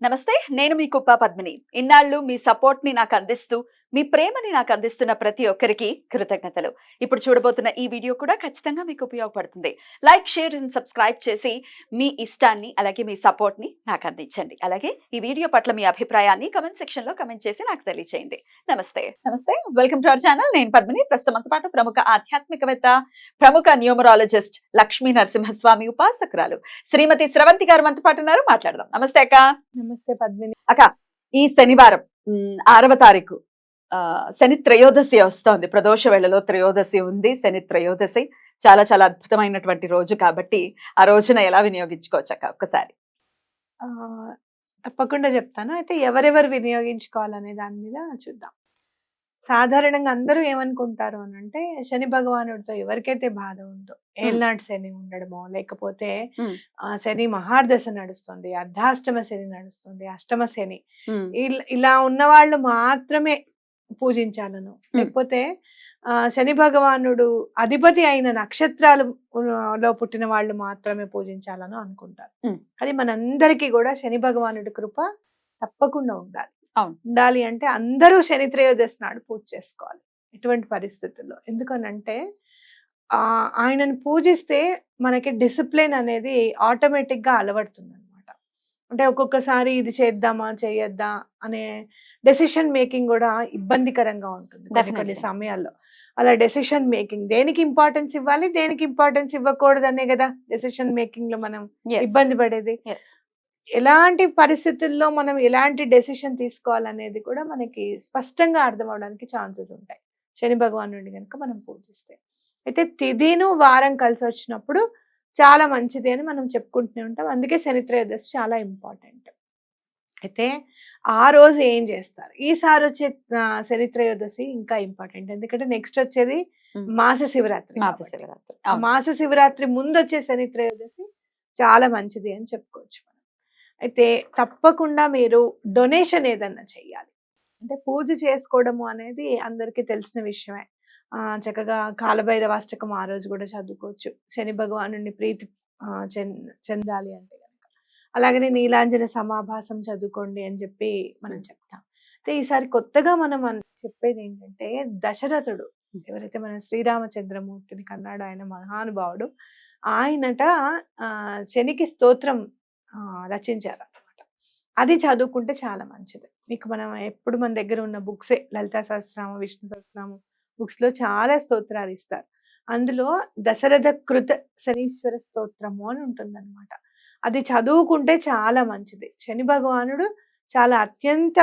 నమస్తే, నేను మీ కుప్ప పద్మిని. ఇన్నాళ్ళు మీ సపోర్ట్‌ని నాకందిస్తూ, మీ ప్రేమని నాకందిస్తున్న ప్రతి ఒక్కరికి కృతజ్ఞతలు. ఇప్పుడు చూడబోతున్న ఈ వీడియో కూడా ఖచ్చితంగా మీకు ఉపయోగపడుతుంది. లైక్, షేర్ అండ్ సబ్స్క్రైబ్ చేసి మీ ఇష్టాన్ని, అలాగే మీ సపోర్ట్‌ని నాకందించండి. అలాగే ఈ వీడియో పట్ల మీ అభిప్రాయాన్ని కామెంట్ సెక్షన్‌లో కామెంట్ చేసి నాకు తెలియజేయండి. నమస్తే. Welcome to our channel. నేను పద్మిని. ప్రస్తుతం మనతో పాటు ప్రముఖ ఆధ్యాత్మికవేత్త, ప్రముఖ న్యూమరాలజిస్ట్ లక్ష్మీ నరసింహస్వామి ఉపాసకురాలు శ్రీమతి స్రవంతి గారు మనతో పాటు ఉన్నారు. మాట్లాడదాం. నమస్తే అక్క. నమస్తే పద్మిని. అక్క, ఈ శనివారం 6వ తారీఖు శని త్రయోదశి వస్తోంది. ప్రదోష వేళలో త్రయోదశి ఉంది. శని త్రయోదశి చాలా చాలా అద్భుతమైనటువంటి రోజు కాబట్టి ఆ రోజున ఎలా వినియోగించుకోవచ్చు అక్క ఒక్కసారి? ఆ, తప్పకుండా చెప్తాను. అయితే ఎవరెవరు వినియోగించుకోవాలనే దాని మీద చూద్దాం. సాధారణంగా అందరూ ఏమనుకుంటారు అని అంటే, శని భగవానుడితో ఎవరికైతే బాధ ఉందో, ఏళ్నాటి శని ఉండడమో, లేకపోతే శని మహార్దశ నడుస్తుంది, అర్ధాష్టమ శని నడుస్తుంది, అష్టమ శని, ఇలా ఉన్న వాళ్ళు మాత్రమే పూజించాలను, లేకపోతే శని భగవానుడు అధిపతి అయిన నక్షత్రాలు లో పుట్టిన వాళ్ళు మాత్రమే పూజించాలను అనుకుంటారు. అది మనందరికీ కూడా శని భగవానుడి కృప తప్పకుండా ఉండాలి. ఉండాలి అంటే అందరూ శని త్రయోదశి నాడు పూజ చేసుకోవాలి ఎటువంటి పరిస్థితుల్లో. ఎందుకనంటే ఆయనను పూజిస్తే మనకి డిసిప్లిన్ అనేది ఆటోమేటిక్ గా అలవడుతుంది అనమాట. అంటే ఒక్కొక్కసారి ఇది చేద్దామా చేయొద్దా అనే డెసిషన్ మేకింగ్ కూడా ఇబ్బందికరంగా ఉంటుంది కొన్ని సమయాల్లో. అలా డెసిషన్ మేకింగ్, దేనికి ఇంపార్టెన్స్ ఇవ్వాలి, దేనికి ఇంపార్టెన్స్ ఇవ్వకూడదనే కదా డెసిషన్ మేకింగ్ లో మనం ఇబ్బంది పడేది. ఎలాంటి పరిస్థితుల్లో మనం ఎలాంటి డెసిషన్ తీసుకోవాలనేది కూడా మనకి స్పష్టంగా అర్థం అవడానికి ఛాన్సెస్ ఉంటాయి శని భగవానుడిని కనుక మనం పూజిస్తే. అయితే తిథిను వారం కలిసి వచ్చినప్పుడు చాలా మంచిది అని మనం చెప్పుకుంటూనే ఉంటాం. అందుకే శని త్రయోదశి చాలా ఇంపార్టెంట్. అయితే ఆ రోజు ఏం చేస్తారు? ఈసారి వచ్చే శని త్రయోదశి ఇంకా ఇంపార్టెంట్, ఎందుకంటే నెక్స్ట్ వచ్చేది మాస శివరాత్రి. మాస శివరాత్రి ముందు వచ్చే శని త్రయోదశి చాలా మంచిది అని చెప్పుకోవచ్చు. అయితే తప్పకుండా మీరు డొనేషన్ ఏదన్నా చెయ్యాలి. అంటే పూజ చేసుకోవడము అనేది అందరికీ తెలిసిన విషయమే. చక్కగా కాలభైరవాష్టకం ఆ రోజు కూడా చదువుకోవచ్చు, శని భగవానుడిని ప్రీతి చెందాలి అంటే కనుక. అలాగనే నీలాంజన సమాభాసం చదువుకోండి అని చెప్పి మనం చెప్తాం. అయితే ఈసారి కొత్తగా మనం చెప్పేది ఏంటంటే, దశరథుడు ఎవరైతే మన శ్రీరామచంద్రమూర్తిని కన్నాడు, ఆయన మహానుభావుడు, ఆయనట శనికి స్తోత్రం రచించారు అనమాట. అది చదువుకుంటే చాలా మంచిది. మీకు మనం ఎప్పుడు మన దగ్గర ఉన్న బుక్సే, లలితా సహస్రనామం, విష్ణు సహస్రనామం బుక్స్ లో చాలా స్తోత్రాలు ఇస్తారు. అందులో దశరథ కృత శనీశ్వర స్తోత్రము అని ఉంటుంది అనమాట. అది చదువుకుంటే చాలా మంచిది. శని భగవానుడు చాలా అత్యంత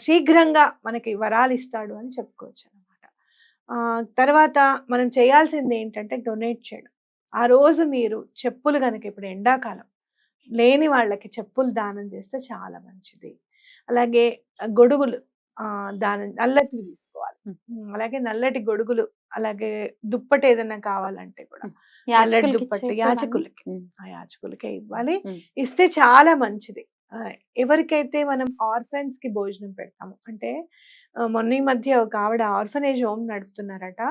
శీఘ్రంగా మనకి వరాలు ఇస్తాడు అని చెప్పుకోవచ్చు అనమాట. తర్వాత మనం చేయాల్సింది ఏంటంటే డొనేట్ చేయడం. ఆ రోజు మీరు చెప్పులు కనుక, ఇప్పుడు ఎండాకాలం, లేని వాళ్ళకి చెప్పులు దానం చేస్తే చాలా మంచిది. అలాగే గొడుగులు దానం, నల్లటివి తీసుకోవాలి. అలాగే నల్లటి గొడుగులు, అలాగే దుప్పటి ఏదైనా కావాలంటే కూడా నల్లటి దుప్పటి యాచకులకే ఇవ్వాలి. ఇస్తే చాలా మంచిది. ఎవరికైతే మనం ఆర్ఫన్స్ కి భోజనం పెడతాము, అంటే మొన్న ఈ మధ్య ఒక ఆవిడ ఆర్ఫనేజ్ హోమ్ నడుపుతున్నారట.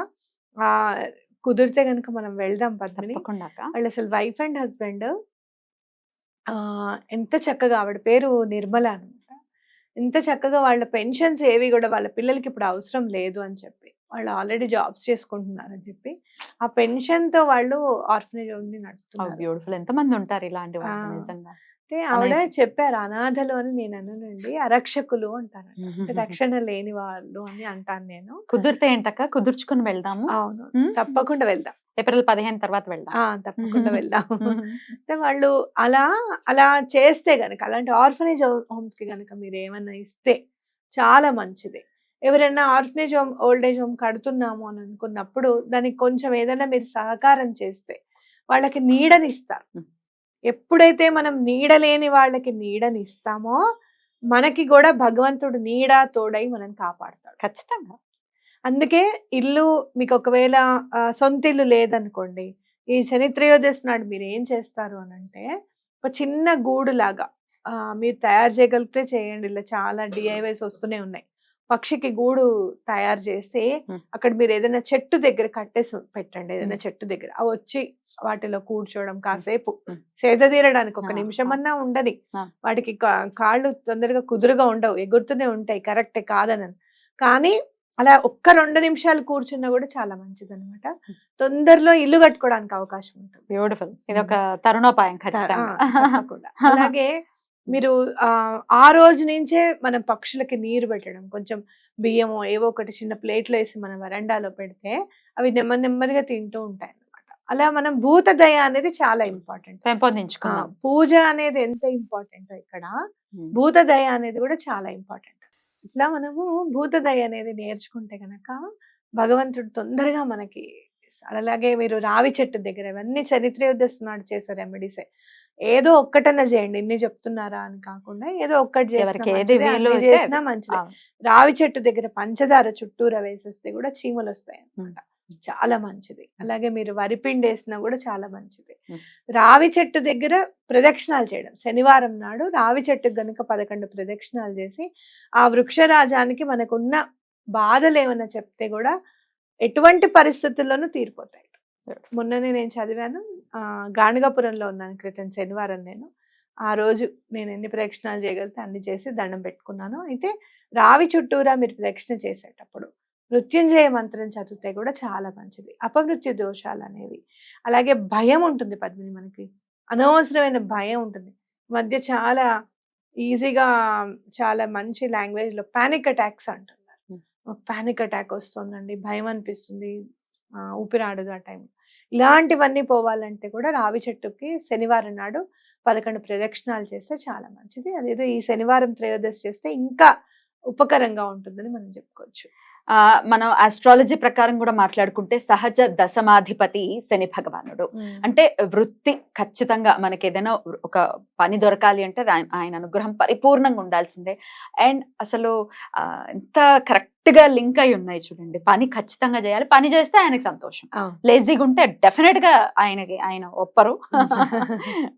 కుదిరితే కనుక మనం వెళ్దాం పద్మిని. వాళ్ళు అసలు వైఫ్ అండ్ హస్బెండ్ ఎంత చక్కగా, ఆవిడ పేరు నిర్మల అనమాట. ఎంత చక్కగా వాళ్ళ పెన్షన్స్ ఏవి కూడా వాళ్ళ పిల్లలకి ఇప్పుడు అవసరం లేదు అని చెప్పి, వాళ్ళు ఆల్రెడీ జాబ్స్ చేసుకుంటున్నారు అని చెప్పి, ఆ పెన్షన్ తో వాళ్ళు ఆర్ఫనేజ్ హోమ్ ని నడుపుతున్నారు. ఎంతమంది ఉంటారు ఇలాంటి వాళ్ళు నిజంగా. అంటే ఆవిడ చెప్పారు, అనాథలు అని నేను అననండి, అరక్షకులు అంటారు. అంటే రక్షణ లేని వాళ్ళు అని అంటాను నేను. కుదిరితే ఏంటక్క, కుదుర్చుకుని వెళ్దాము. అవును, తప్పకుండా వెళ్దాం. ఏప్రిల్ 15 తర్వాత వెళ్దాం. తప్పకుండా వెళ్దాం. అంటే వాళ్ళు అలా అలా చేస్తే గనక, అలాంటి ఆర్ఫనేజ్ హోమ్స్ కి గనక మీరు ఏమన్నా ఇస్తే చాలా మంచిది. ఎవరైనా orphanage home, old age home కడుతున్నాము అని అనుకున్నప్పుడు దానికి కొంచెం ఏదైనా మీరు సహకారం చేస్తే వాళ్ళకి నీడనిస్తారు. ఎప్పుడైతే మనం నీడలేని వాళ్ళకి నీడని ఇస్తామో, మనకి కూడా భగవంతుడు నీడ తోడై మనం కాపాడతాడు ఖచ్చితంగా. అందుకే ఇల్లు మీకు ఒకవేళ సొంత ఇల్లు లేదనుకోండి, ఈ శని త్రయోదశి నాడు మీరు ఏం చేస్తారు అని అంటే, ఒక చిన్న గూడు లాగా మీరు తయారు చేయగలిగితే చేయండి. ఇలా చాలా డిఐవైస్ వస్తూనే ఉన్నాయి. పక్షికి గూడు తయారు చేసి Hmm. అక్కడ మీరు ఏదైనా చెట్టు దగ్గర కట్టేసి పెట్టండి, ఏదైనా చెట్టు దగ్గర అవి వచ్చి వాటిలో కూర్చోవడం కాసేపు Hmm. సేద తీరడానికి ఒక Ah, నిమిషమన్నా ఉండని. Ah. వాటికి కాళ్ళు తొందరగా కుదురుగా ఉండవు, ఎగురుతూనే ఉంటాయి, కరెక్టే కాదనను. కానీ అలా ఒక్క 2 నిమిషాలు కూర్చున్నా కూడా చాలా మంచిది అనమాట. తొందరలో ఇల్లు కట్టుకోవడానికి అవకాశం ఉంటుంది. బ్యూటిఫుల్. ఇది ఒక తరుణోపాయం ఆ, ఖచ్చితంగా. తప్పకుండా. అలాగే మీరు ఆ రోజు నుంచే మనం పక్షులకి నీరు పెట్టడం, కొంచెం బియ్యమో ఏవో ఒకటి చిన్న ప్లేట్లో వేసి మన వరండాలో పెడితే అవి నెమ్మది నెమ్మదిగా తింటూ ఉంటాయి అన్నమాట. అలా మనం భూతదయ అనేది చాలా ఇంపార్టెంట్. పెంపొందించుకుందాం. పూజ అనేది ఎంత ఇంపార్టెంట్ ఇక్కడ, Hmm. భూతదయ అనేది కూడా చాలా ఇంపార్టెంట్. ఇట్లా మనము భూతదయ అనేది నేర్చుకుంటే గనక భగవంతుడు తొందరగా మనకి ఇస్తాడు. అలాగే మీరు రావి చెట్టు దగ్గర ఇవన్నీ చరిత్రయోదశి నాడు చేసే రెమెడీసే. ఏదో ఒక్కటన్నా చేయండి, ఇన్ని చెప్తున్నారా అని కాకుండా ఏదో ఒక్కటి చేసినా ఎవరికి ఏది మంచిదే, వీలు అన్ని అయితే చేసినా అది. మంచిదే. అవును. రావి చెట్టు దగ్గర పంచదార చుట్టూరా వేసేస్తే కూడా చీమలు వస్తాయి అన్నమాట. చాలా మంచిది. అలాగే మీరు వరిపిండి వేసినా కూడా చాలా మంచిది. Hmm. రావి చెట్టు దగ్గర ప్రదక్షిణాలు చేయడం, శనివారం నాడు రావి చెట్టుకు గనుక 11 ప్రదక్షిణాలు చేసి ఆ వృక్షరాజానికి మనకున్న బాధలు ఏమన్నా చెప్తే కూడా ఎటువంటి పరిస్థితుల్లోనూ తీరిపోతాయి. మొన్ననే నేను చదివాను, గాణగాపురంలో ఉన్నాను క్రితం శనివారం నేను. ఆ రోజు నేను ఎన్ని ప్రదక్షిణాలు చేయగలిగితే అన్ని చేసి దండం పెట్టుకున్నాను. అయితే రావి చుట్టూరా మీరు ప్రదక్షిణ చేసేటప్పుడు మృత్యుంజయ మంత్రం చదివితే కూడా చాలా మంచిది. అపమృత్యు దోషాలు అనేవి, అలాగే భయం ఉంటుంది పద్మిని, మనకి అనవసరమైన భయం ఉంటుంది. ఈ మధ్య చాలా ఈజీగా చాలా మంచి లాంగ్వేజ్ లో పానిక్ అటాక్స్ అంటున్నారు. పానిక్ అటాక్ వస్తుందండి, భయం అనిపిస్తుంది, ఊపిరాడదు ఆ టైం. ఇలాంటివన్నీ పోవాలంటే కూడా రావి చెట్టుకి శనివారం నాడు 11 ప్రదక్షిణాలు చేస్తే చాలా మంచిది. అదేదో ఈ శనివారం త్రయోదశి చేస్తే ఇంకా ఉపకరంగా ఉంటుందని మనం చెప్పుకోవచ్చు. మనం ఆస్ట్రాలజీ ప్రకారం కూడా మాట్లాడుకుంటే సహజ దశమాధిపతి శని భగవానుడు. అంటే వృత్తి ఖచ్చితంగా మనకి ఏదైనా ఒక పని దొరకాలి అంటే ఆయన అనుగ్రహం పరిపూర్ణంగా ఉండాల్సిందే. అండ్ అసలు ఎంత కరెక్ట్ గా లింక్ అయి ఉన్నాయి చూడండి. పని ఖచ్చితంగా చేయాలి, పని చేస్తే ఆయనకి సంతోషం. లేజీగా ఉంటే డెఫినెట్ గా ఆయన ఒప్పరు.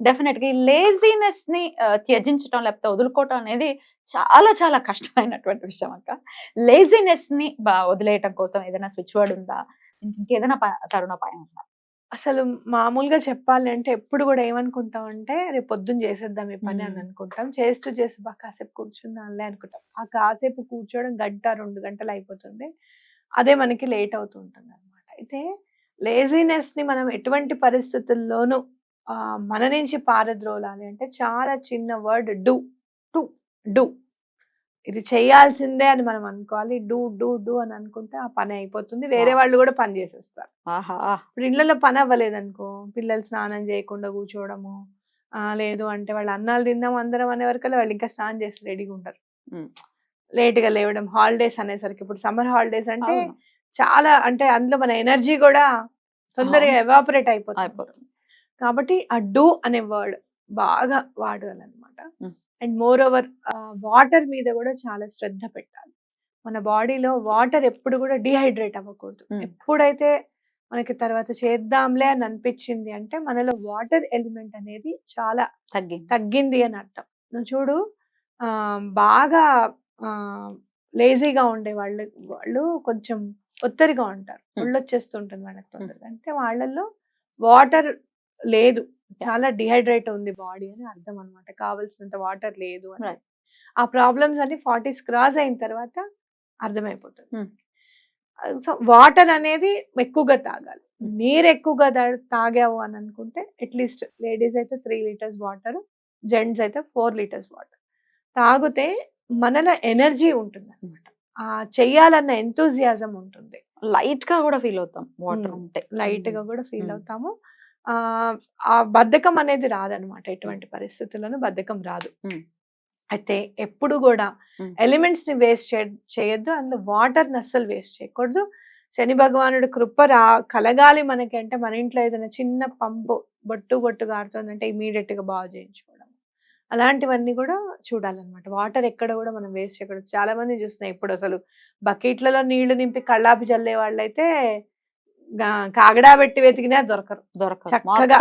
డెఫినెట్ గా ఈ లేజీనెస్ ని త్యజించడం లేకపోతే వదులుకోవటం అనేది చాలా చాలా కష్టమైనటువంటి విషయం అక్క. లేజీనెస్ ని వదిలేయటం కోసం ఏదైనా స్విచ్ వర్డ్ ఉందా, ఇంకేదైనా తరుణోపాయం ఉందా? అసలు మామూలుగా చెప్పాలి అంటే ఎప్పుడు కూడా ఏమనుకుంటాం అంటే రేపు పొద్దున్న చేసేద్దాం ఈ పని అని అనుకుంటాం. చేస్తూ కాసేపు కూర్చుందాంలే అనుకుంటాం. ఆ కాసేపు కూర్చోవడం 1-2 గంటలు అయిపోతుంది. అదే మనకి లేట్ అవుతూ ఉంటుంది అనమాట. అయితే లేజీనెస్ ని మనం ఎటువంటి పరిస్థితుల్లోనూ మన నుంచి పారద్రోలాలి అంటే చాలా చిన్న వర్డ్ డూ. డూ ఇది చేయాల్సిందే అని మనం అనుకోవాలి. డూ డూ డూ అని అనుకుంటే ఆ పని అయిపోతుంది, వేరే వాళ్ళు కూడా పని చేసేస్తారు. ఇప్పుడు ఇళ్లలో పని అవ్వలేదనుకో, పిల్లలు స్నానం చేయకుండా కూర్చోవడము, లేదు అంటే వాళ్ళు అన్నాలు తిందాం అందరం అనే వరకల్లా వాళ్ళు ఇంకా స్నానం చేసి రెడీగా ఉంటారు. లేట్ గా లేవడం, హాలిడేస్ అనేసరికి ఇప్పుడు సమ్మర్ హాలిడేస్ అంటే చాలా, అంటే అందులో మన ఎనర్జీ కూడా తొందరగా ఎవాపరేట్ అయిపోతుంది. కాబట్టి ఆ డూ అనే వర్డ్ బాగా వాడాలన్నమాట. అండ్ మోర్ ఓవర్ వాటర్ మీద కూడా చాలా శ్రద్ధ పెట్టాలి. మన బాడీలో వాటర్ ఎప్పుడు కూడా డిహైడ్రేట్ అవ్వకూడదు. ఎప్పుడైతే మనకి తర్వాత చేద్దాంలే అని అనిపించింది అంటే మనలో వాటర్ ఎలిమెంట్ అనేది చాలా తగ్గింది అని అర్థం. నువ్వు చూడు, బాగా లేజీగా ఉండే వాళ్ళు కొంచెం ఒత్తిడిగా ఉంటారు, ఒళ్ళొచ్చేస్తుంటుంది వాళ్ళకి తొందరగా. అంటే వాళ్ళల్లో వాటర్ లేదు, చాలా డిహైడ్రేట్ ఉంది బాడీ అని అర్థం అనమాట. కావాల్సినంత వాటర్ లేదు అని. ఆ ప్రాబ్లమ్స్ అన్ని 40s క్రాస్ అయిన తర్వాత అర్థమైపోతుంది. సో వాటర్ అనేది ఎక్కువగా తాగాలి. నీరు ఎక్కువగా తాగావు అని అనుకుంటే అట్లీస్ట్ లేడీస్ అయితే 3 లీటర్స్ వాటర్, జెంట్స్ అయితే 4 లీటర్స్ వాటర్ తాగితే మనలో ఎనర్జీ ఉంటుంది అనమాట. చెయ్యాలన్న ఎంతూజియాజం ఉంటుంది. లైట్ గా కూడా ఫీల్ అవుతాం వాటర్ ఉంటే. లైట్ గా కూడా ఫీల్ అవుతాము. ఆ బద్ధకం అనేది రాదనమాట. ఎటువంటి పరిస్థితుల్లోనూ బద్ధకం రాదు. అయితే ఎప్పుడు కూడా ఎలిమెంట్స్ ని వేస్ట్ చేయొద్దు, అందులో వాటర్ ని అస్సలు వేస్ట్ చేయకూడదు. శని భగవానుడు కృప కలగాలి మనకి అంటే మన ఇంట్లో ఏదైనా చిన్న పంపు బొట్టు కారుతుందంటే ఇమీడియట్ గా బాగు చేయించుకోవడం, అలాంటివన్నీ కూడా చూడాలన్నమాట. వాటర్ ఎక్కడ కూడా మనం వేస్ట్ చేయకూడదు. చాలా మంది చూస్తున్నాయి ఇప్పుడు అసలు బకెట్లలో నీళ్లు నింపి కళ్ళాపి చల్లే వాళ్ళైతే కాగడా పెట్టి వెతికినా దొరకరు. చక్కగా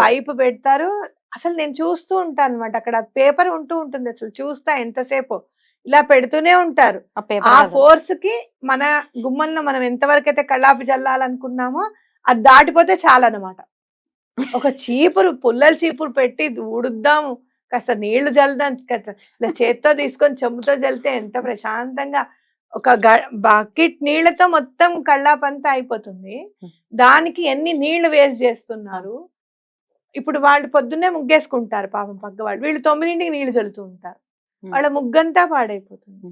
పైపు పెడతారు. అసలు నేను చూస్తూ ఉంటాను అనమాట, అక్కడ పేపర్ ఉంటూ ఉంటుంది, అసలు చూస్తా ఎంతసేపు ఇలా పెడుతూనే ఉంటారు. ఆ ఆ పేపర్ ఫోర్స్ కి మన గుమ్మంలో మనం ఎంతవరకు అయితే కళ్ళాపి చల్లాలనుకున్నామో అది దాటిపోతే చాలన్నమాట. ఒక చీపురు పుల్లల చీపురు పెట్టి ఊడుద్దాము, కాస్త నీళ్లు జల్లుదాం, కాస్త ఇలా చేత్తో తీసుకొని చెంబుతో జల్లితే ఎంత ప్రశాంతంగా ఒక బకెట్ నీళ్లతో మొత్తం కళ్ళాపంతా అయిపోతుంది. దానికి ఎన్ని నీళ్లు వేస్ట్ చేస్తున్నారు. ఇప్పుడు వాళ్ళు పొద్దున్నే ముగ్గేసుకుంటారు పాపం పక్క వాళ్ళు, వీళ్ళు 9ంటికి నీళ్లు చల్లుతూ ఉంటారు. వాళ్ళ ముగ్గంతా పాడైపోతుంది.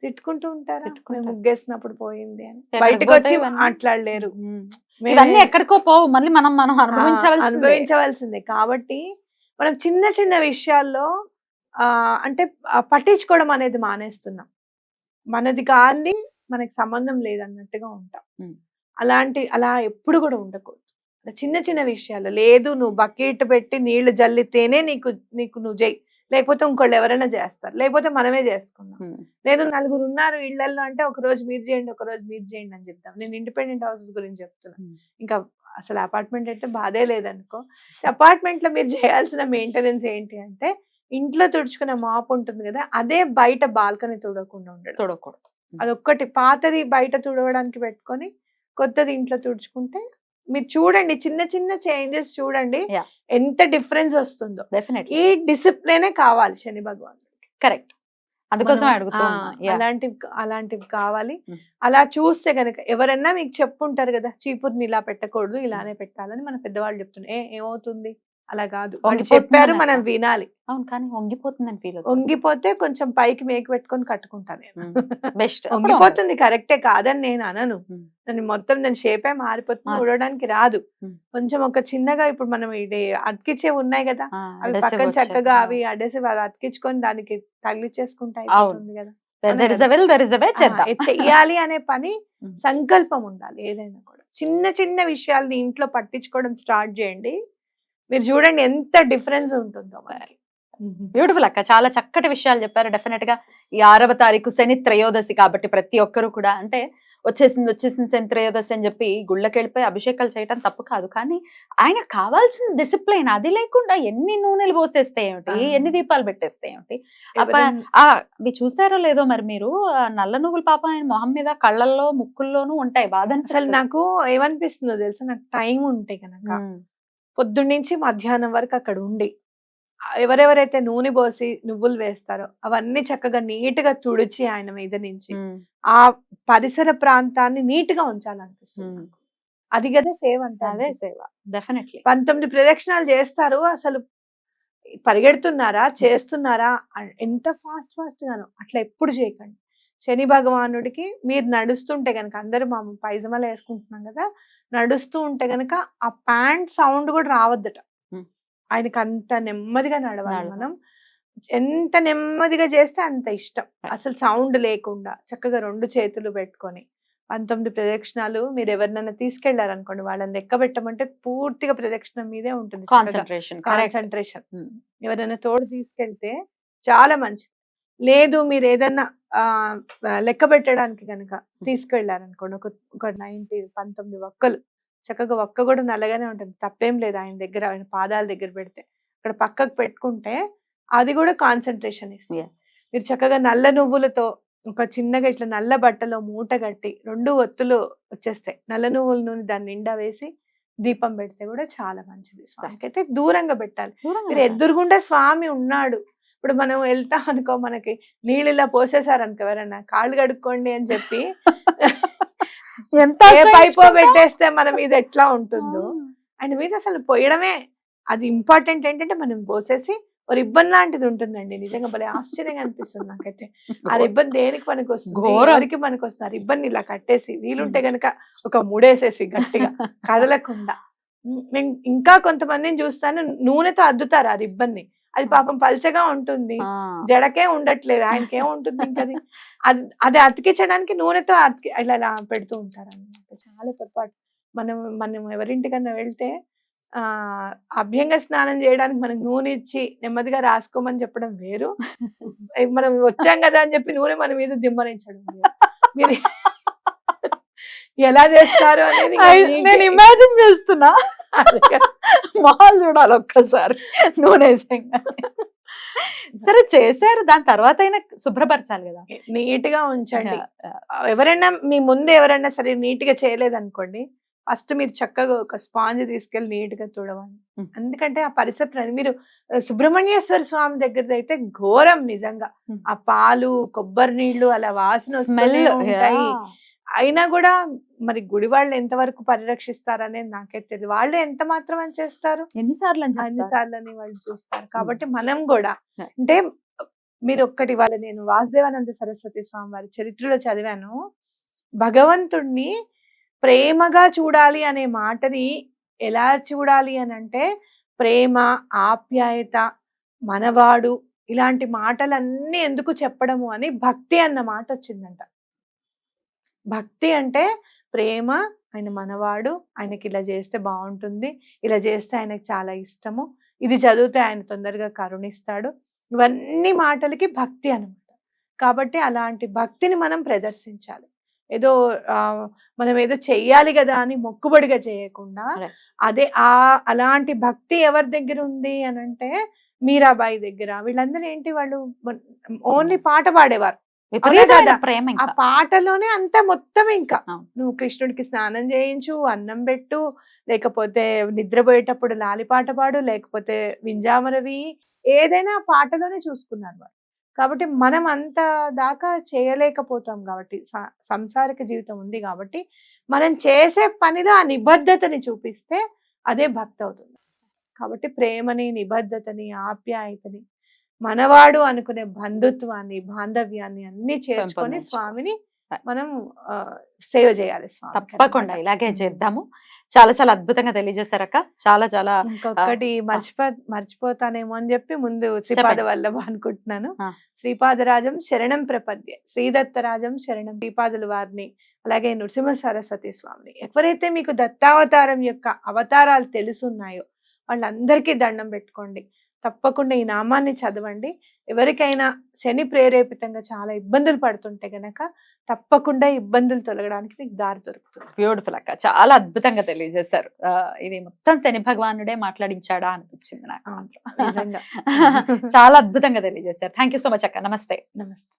తిట్టుకుంటూ ఉంటారు ముగ్గేసినప్పుడు పోయింది అని, బయటకు వచ్చి మాట్లాడలేరు. ఇవన్నీ ఎక్కడికో పోవు, మళ్ళీ మనం అనుభవించవలసిందే. కాబట్టి మనం చిన్న చిన్న విషయాల్లో అంటే పట్టించుకోవడం అనేది మానేస్తున్నాం. మనది కాని మనకి సంబంధం లేదన్నట్టుగా ఉంటాం. అలా ఎప్పుడు కూడా ఉండకూడదు. చిన్న చిన్న విషయాలు లేదు, నువ్వు బకెట్ పెట్టి నీళ్లు జల్లితేనే నీకు నువ్వు చేయి, లేకపోతే ఇంకోళ్ళు ఎవరైనా చేస్తారు, లేకపోతే మనమే చేసుకున్నాం. లేదు నలుగురు ఉన్నారు ఇళ్లలో అంటే ఒక రోజు మీరు చేయండి, ఒక రోజు మీరు చేయండి అని చెప్తాం. నేను ఇండిపెండెంట్ హౌసెస్ గురించి చెప్తున్నాను. ఇంకా అసలు అపార్ట్మెంట్ అయితే బాధే లేదనుకో. అపార్ట్మెంట్ లో మీరు చేయాల్సిన మెయింటెనెన్స్ ఏంటి అంటే, ఇంట్లో తుడుచుకునే మాప్ ఉంటుంది కదా, అదే బయట బాల్కనీ తుడవకుండా ఉండకూడదు. అదొక్కటి. పాతది బయట తుడవడానికి పెట్టుకొని కొత్తది ఇంట్లో తుడుచుకుంటే మీరు చూడండి, చిన్న చిన్న చేంజెస్ చూడండి ఎంత డిఫరెన్స్ వస్తుందో. ఈ డిసిప్లినే కావాలి శని భగవానుడికి. కరెక్ట్, అందుకోసం అలాంటివి కావాలి. అలా చూస్తే గనక ఎవరన్నా మీకు చెప్పుంటారు కదా, చీపుర్ని ఇలా పెట్టకూడదు, ఇలానే పెట్టాలని మన పెద్దవాళ్ళు చెప్తున్నారు. ఏమవుతుంది, అలా కాదు, వాళ్ళు చెప్పారు, మనం వినాలి. అవును, కానీ వంగిపోతుందని ఫీల్ అవుతుంది. వంగిపోతే కొంచెం పైకి మేకి పెట్టుకొని కట్టుకుంటాను నేను. బెస్ట్. వంగిపోతుంది కరెక్టే కాదని నేను అనను. మొత్తం దాని షేపే మారిపోతుంది, ఊడడానికి రాదు. కొంచెం ఒక చిన్నగా ఇప్పుడు మనం ఇది అతికిచ్చేవి ఉన్నాయి కదా, అవి పక్కన చక్కగా అవి అడేసివ్ అవి అతికించుకొని దానికి తగిలిచ్చేసుకుంటే అయిపోతుంది కదా. చెయ్యాలి అనే పని సంకల్పం ఉండాలి. ఏదైనా కూడా చిన్న చిన్న విషయాల్ని ఇంట్లో పట్టించుకోవడం స్టార్ట్ చేయండి, మీరు చూడండి ఎంత డిఫరెన్స్ ఉంటుందో. బ్యూటిఫుల్ అక్క, చాలా చక్కటి విషయాలు చెప్పారు. డెఫినెట్ గా ఈ 6వ తారీఖు శని త్రయోదశి కాబట్టి ప్రతి ఒక్కరు కూడా అంటే వచ్చేసింది శని త్రయోదశి అని చెప్పి గుళ్ళకి వెళ్ళిపోయి అభిషేకాలు చేయడం తప్పు కాదు, కానీ ఆయన కావాల్సిన డిసిప్లైన్ అది లేకుండా ఎన్ని నూనెలు పోసేస్తే ఏమిటి, ఎన్ని దీపాలు పెట్టేస్తే ఏమిటి. అవి చూసారో లేదో మరి మీరు, నల్ల నువ్వులు పాపం ఆయన మొహం మీద కళ్ళల్లో ముక్కుల్లోనూ ఉంటాయి. బాధ అసలు నాకు ఏమనిపిస్తుందో తెలుసా, నాకు టైం ఉంటే కనుక పొద్దున్నుంచి మధ్యాహ్నం వరకు అక్కడ ఉండి ఎవరెవరైతే నూనె పోసి నువ్వులు వేస్తారో అవన్నీ చక్కగా నీట్ గా తుడిచి ఆయన మీద నుంచి ఆ పరిసర ప్రాంతాన్ని నీట్ గా ఉంచాలనిపిస్తుంది. అది కదా సేవ అంటే. అదే సేవ. డెఫినెట్లీ 19 ప్రదక్షిణాలు చేస్తారు, అసలు పరిగెడుతున్నారా చేస్తున్నారా, ఎంత ఫాస్ట్ గానో అట్లా ఎప్పుడు చేయకండి. శని భగవానుడికి మీరు నడుస్తుంటే గనక, అందరూ మా పైజమాలు వేసుకుంటున్నాం కదా, నడుస్తూ ఉంటే గనక ఆ ప్యాంట్ సౌండ్ కూడా రావద్దట. ఆయనకి అంత నెమ్మదిగా నడవాలి. మనం ఎంత నెమ్మదిగా చేస్తే అంత ఇష్టం. అసలు సౌండ్ లేకుండా చక్కగా 2 చేతులు పెట్టుకొని 19 ప్రదక్షిణాలు మీరు ఎవరినైనా తీసుకెళ్లారనుకోండి, వాళ్ళని లెక్క పెట్టమంటే పూర్తిగా ప్రదక్షిణం మీదే ఉంటుంది కాన్సన్ట్రేషన్. ఎవరైనా తోడు తీసుకెళ్తే చాలా మంచిది. లేదు మీరు ఏదన్నా లెక్క పెట్టడానికి కనుక తీసుకెళ్లారనుకోండి, ఒక 19 ఒక్కలు చక్కగా ఒక్క కూడా నల్లగానే ఉంటుంది, తప్పేం లేదు. ఆయన దగ్గర ఆయన పాదాల దగ్గర పెడితే అక్కడ పక్కకు పెట్టుకుంటే అది కూడా కాన్సన్ట్రేషన్ ఇస్తుంది. మీరు చక్కగా నల్ల నువ్వులతో ఒక చిన్నగా ఇట్లా నల్ల బట్టలో మూట కట్టి 2 ఒత్తులు వచ్చేస్తాయి, నల్ల నువ్వుల నూనె దాని నిండా వేసి దీపం పెడితే కూడా చాలా మంచిది. స్వామికి అయితే దూరంగా పెట్టాలి. మీరు ఎదురుగుండా స్వామి ఉన్నాడు. ఇప్పుడు మనం వెళ్తాం అనుకో, మనకి నీళ్ళు ఇలా పోసేసారనుకో, ఎవరన్నా కాళ్ళు కడుక్కోండి అని చెప్పి ఏ పైపో పెట్టేస్తే మన మీద ఎట్లా ఉంటుందో, ఆయన మీద అసలు పోయడమే అది ఇంపార్టెంట్. ఏంటంటే మనం పోసేసి ఒక రిబ్బన్ లాంటిది ఉంటుందండి, నిజంగా భలే ఆశ్చర్యంగా అనిపిస్తుంది నాకైతే. ఆ రిబ్బన్ దేనికి పనికి వస్తుంది, ఎవరికి పనికి వస్తుంది? ఆ రిబ్బన్ ఇలా కట్టేసి వీలుంటే గనక ఒక ముడేసేసి గట్టిగా కదలకుండా. నేను ఇంకా కొంతమందిని చూస్తాను, నూనెతో అద్దుతారు ఆ రిబ్బన్ ని, అది పాపం పల్చగా ఉంటుంది, జడకే ఉండట్లేదు, ఆయనకేం ఉంటుంది ఇంకా అది అతికించడానికి నూనెతో ఇలా పెడుతూ ఉంటారు అన్నమాట. చాలా పొరపాటు. మనం ఎవరింటికన్నా వెళ్తే అభ్యంగ స్నానం చేయడానికి మనకు నూనె ఇచ్చి నెమ్మదిగా రాసుకోమని చెప్పడం వేరు, మనం వచ్చాం కదా అని చెప్పి నూనె మన మీద దిమ్మరించడం వేరు. మీరు ఎలా చేస్తారు అనేది నేను ఇమాజిన్ చేస్తున్నా, మాల్ చూడాలి ఒక్కసారి నూనె సరే చేశారు, దాని తర్వాత అయినా శుభ్రపరచాలి కదా. నీట్ గా ఉంచండి. ఆ, ఎవరైనా మీ ముందు ఎవరైనా సరే నీట్ గా చేయలేదనుకోండి, ఫస్ట్ మీరు చక్కగా ఒక స్పాంజ్ తీసుకెళ్ళి నీట్ గా తుడవండి. ఉమ్. ఎందుకంటే ఆ పరిసర మీరు సుబ్రహ్మణ్యేశ్వర స్వామి దగ్గరదైతే ఘోరం నిజంగా. ఉమ్. ఆ పాలు, కొబ్బరి నీళ్లు అలా వాసన స్మెల్ వస్తూనే ఉంటాయి. అయినా కూడా మరి గుడి వాళ్ళు ఎంతవరకు పరిరక్షిస్తారనేది నాకైతే తెలియదు. వాళ్ళు ఎంత మాత్రం అని చేస్తారు, ఎన్నిసార్లు అని చెప్తారు. అన్నిసార్లని వాళ్ళు చూస్తారు. కాబట్టి మనం కూడా Yeah. అంటే మీరు ఒక్కటి వాళ్ళ నేను వాసుదేవానంద సరస్వతి స్వామి వారి చరిత్రలో చదివాను. భగవంతుణ్ణి ప్రేమగా చూడాలి అనే మాటని ఎలా చూడాలి అని అంటే ప్రేమ, ఆప్యాయత, మనవాడు ఇలాంటి మాటలన్నీ ఎందుకు చెప్పడము అని భక్తి అన్న మాట వచ్చిందంట. భక్తి అంటే ప్రేమ, ఆయన మనవాడు, ఆయనకి ఇలా చేస్తే బాగుంటుంది, ఇలా చేస్తే ఆయనకి చాలా ఇష్టము, ఇది చదివితే ఆయన తొందరగా కరుణిస్తాడు, ఇవన్నీ మాటలకి భక్తి అన్నమాట. కాబట్టి అలాంటి భక్తిని మనం ప్రదర్శించాలి. ఏదో మనం ఏదో చెయ్యాలి కదా అని మొక్కుబడిగా చేయకుండా అదే అలాంటి భక్తి ఎవరి దగ్గర ఉంది అని అంటే మీరాబాయి దగ్గర. వీళ్ళందరూ ఏంటి, వాళ్ళు ఓన్లీ పాట పాడేవారు. విపరీతమైన ప్రేమ ఆ ఇంకా. పాటలోనే అంతా మొత్తం ఇంకా అవును. నువ్వు కృష్ణుడికి స్నానం చేయించు, అన్నం పెట్టు, లేకపోతే నిద్రపోయేటప్పుడు లాలిపాట పాడు, లేకపోతే వింజామరవి, ఏదైనా ఆ పాటలోనే చూసుకున్నారు వాళ్ళు. కాబట్టి మనం అంత దాకా చేయలేకపోతాం. కాబట్టి సంసారిక జీవితం ఉంది కాబట్టి మనం చేసే పనిలో ఆ నిబద్ధతని చూపిస్తే అదే భక్తి అవుతుంది. కాబట్టి ప్రేమని, నిబద్ధతని, ఆప్యాయతని, మనవాడు అనుకునే బంధుత్వాన్ని, బాంధవ్యాన్ని అన్ని చేర్చుకొని స్వామిని మనం సేవ చేయాలి. స్వామి తప్పకుండా ఇలాగే చేద్దాము. చాలా చాలా అద్భుతంగా తెలియజేశారక్క. చాలా చాలా ఇంకొకటి మర్చిపోతానేమో అని చెప్పి ముందు శ్రీపాద వల్లభ అనుకుంటున్నాను. శ్రీపాదరాజం శరణం ప్రపద్య, శ్రీదత్తరాజం శరణం, శ్రీపాదుల వారిని, అలాగే నృసింహ సరస్వతి స్వామిని, ఎవరైతే మీకు దత్తావతారం యొక్క అవతారాలు తెలుసున్నాయో వాళ్ళందరికీ దండం పెట్టుకోండి. తప్పకుండా ఈ నామాన్ని చదవండి. ఎవరికైనా శని ప్రేరేపితంగా చాలా ఇబ్బందులు పడుతుంటే గనక తప్పకుండా ఇబ్బందులు తొలగడానికి మీకు దారి దొరుకుతుంది. బ్యూటిఫుల్ అక్క, చాలా అద్భుతంగా తెలియజేశారు. ఇది మొత్తం శని భగవానుడే మాట్లాడించాడా అనిపించింది నాకు. నిజంగా చాలా అద్భుతంగా తెలియజేశారు. థ్యాంక్ యూ సో మచ్ అక్క. నమస్తే. నమస్తే.